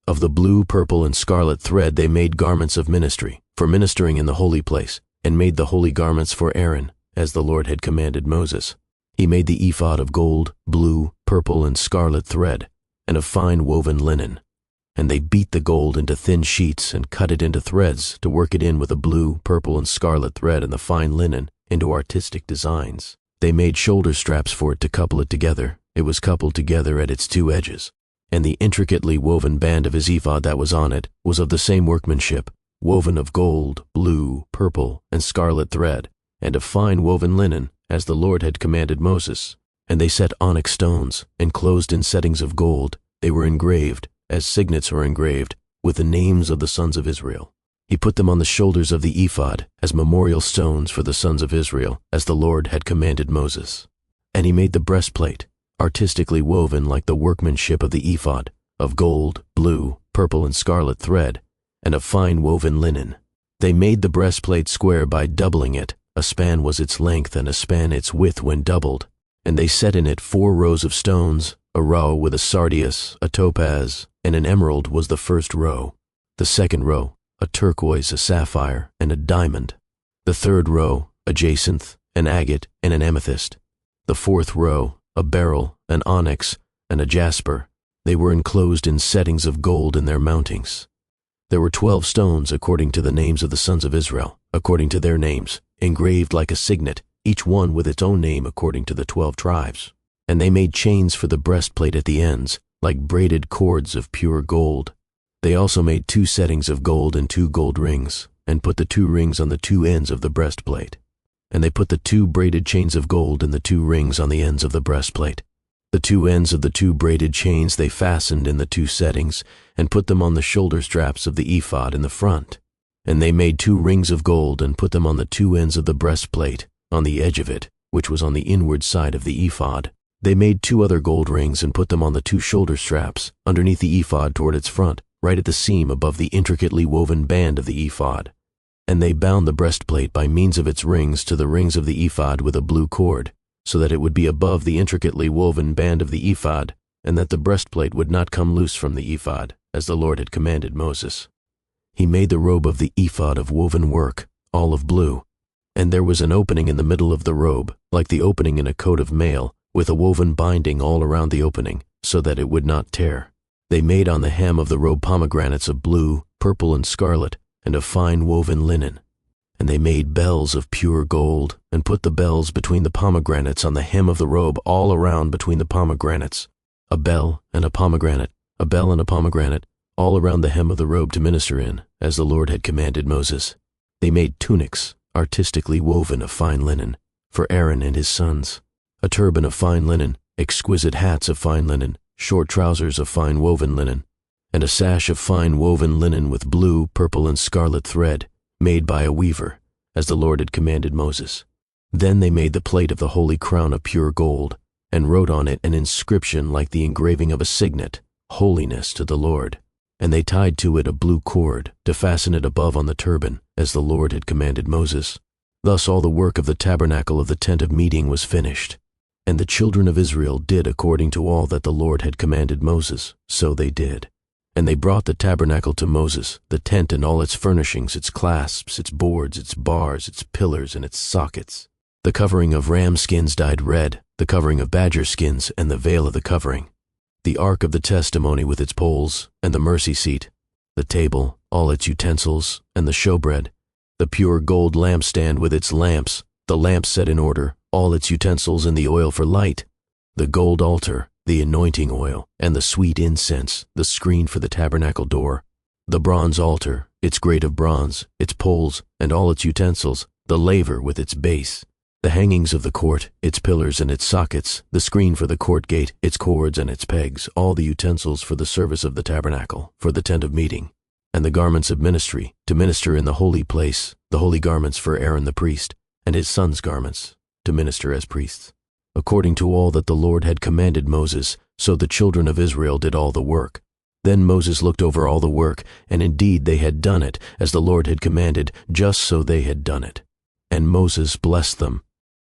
Of the blue, purple, and scarlet thread they made garments of ministry, for ministering in the holy place, and made the holy garments for Aaron, as the Lord had commanded Moses. He made the ephod of gold, blue, purple, and scarlet thread, and of fine woven linen. And they beat the gold into thin sheets and cut it into threads to work it in with the blue, purple, and scarlet thread and the fine linen into artistic designs. They made shoulder straps for it to couple it together. It was coupled together at its two edges. And the intricately woven band of his ephod that was on it was of the same workmanship, woven of gold, blue, purple, and scarlet thread, and of fine woven linen, as the Lord had commanded Moses. And they set onyx stones, enclosed in settings of gold. They were engraved, as signets are engraved, with the names of the sons of Israel. He put them on the shoulders of the ephod, as memorial stones for the sons of Israel, as the Lord had commanded Moses. And he made the breastplate, artistically woven like the workmanship of the ephod, of gold, blue, purple, and scarlet thread, and of fine woven linen. They made the breastplate square by doubling it. A span was its length and a span its width when doubled. And they set in it 4 rows of stones. A row with a sardius, a topaz, and an emerald was the first row. The second row, a turquoise, a sapphire, and a diamond. The third row, a jacinth, an agate, and an amethyst. The fourth row, a beryl, an onyx, and a jasper. They were enclosed in settings of gold in their mountings. There were 12 stones according to the names of the sons of Israel, according to their names, engraved like a signet, each one with its own name according to the 12 tribes. And they made chains for the breastplate at the ends, like braided cords of pure gold. They also made 2 settings of gold and 2 gold rings, and put the 2 rings on the 2 ends of the breastplate. And they put the 2 braided chains of gold and the 2 rings on the ends of the breastplate. The 2 ends of the 2 braided chains they fastened in the 2 settings, and put them on the shoulder straps of the ephod in the front. And they made 2 rings of gold and put them on the 2 ends of the breastplate, on the edge of it, which was on the inward side of the ephod. They made 2 other gold rings and put them on the 2 shoulder straps, underneath the ephod toward its front, right at the seam above the intricately woven band of the ephod. And they bound the breastplate by means of its rings to the rings of the ephod with a blue cord, so that it would be above the intricately woven band of the ephod, and that the breastplate would not come loose from the ephod, as the Lord had commanded Moses. He made the robe of the ephod of woven work, all of blue. And there was an opening in the middle of the robe, like the opening in a coat of mail, with a woven binding all around the opening, so that it would not tear. They made on the hem of the robe pomegranates of blue, purple, and scarlet, and of fine woven linen. And they made bells of pure gold, and put the bells between the pomegranates on the hem of the robe all around between the pomegranates. A bell and a pomegranate, a bell and a pomegranate, all around the hem of the robe to minister in, as the Lord had commanded Moses. They made tunics, artistically woven of fine linen, for Aaron and his sons. A turban of fine linen, exquisite hats of fine linen, short trousers of fine woven linen, and a sash of fine woven linen with blue, purple, and scarlet thread, made by a weaver, as the Lord had commanded Moses. Then they made the plate of the holy crown of pure gold, and wrote on it an inscription like the engraving of a signet, Holiness to the Lord. And they tied to it a blue cord to fasten it above on the turban, as the Lord had commanded Moses. Thus all the work of the tabernacle of the tent of meeting was finished. And the children of Israel did according to all that the Lord had commanded Moses, so they did. And they brought the tabernacle to Moses, the tent and all its furnishings, its clasps, its boards, its bars, its pillars, and its sockets. The covering of ram skins dyed red, the covering of badger skins, and the veil of the covering. The ark of the testimony with its poles, and the mercy seat, the table, all its utensils, and the showbread, the pure gold lampstand with its lamps, the lamps set in order, all its utensils and the oil for light, the gold altar, the anointing oil, and the sweet incense, the screen for the tabernacle door, the bronze altar, its grate of bronze, its poles, and all its utensils, the laver with its base, the hangings of the court, its pillars and its sockets, the screen for the court gate, its cords and its pegs, all the utensils for the service of the tabernacle, for the tent of meeting, and the garments of ministry, to minister in the holy place, the holy garments for Aaron the priest, and his sons' garments, to minister as priests. According to all that the Lord had commanded Moses, so the children of Israel did all the work. Then Moses looked over all the work, and indeed they had done it, as the Lord had commanded, just so they had done it. And Moses blessed them,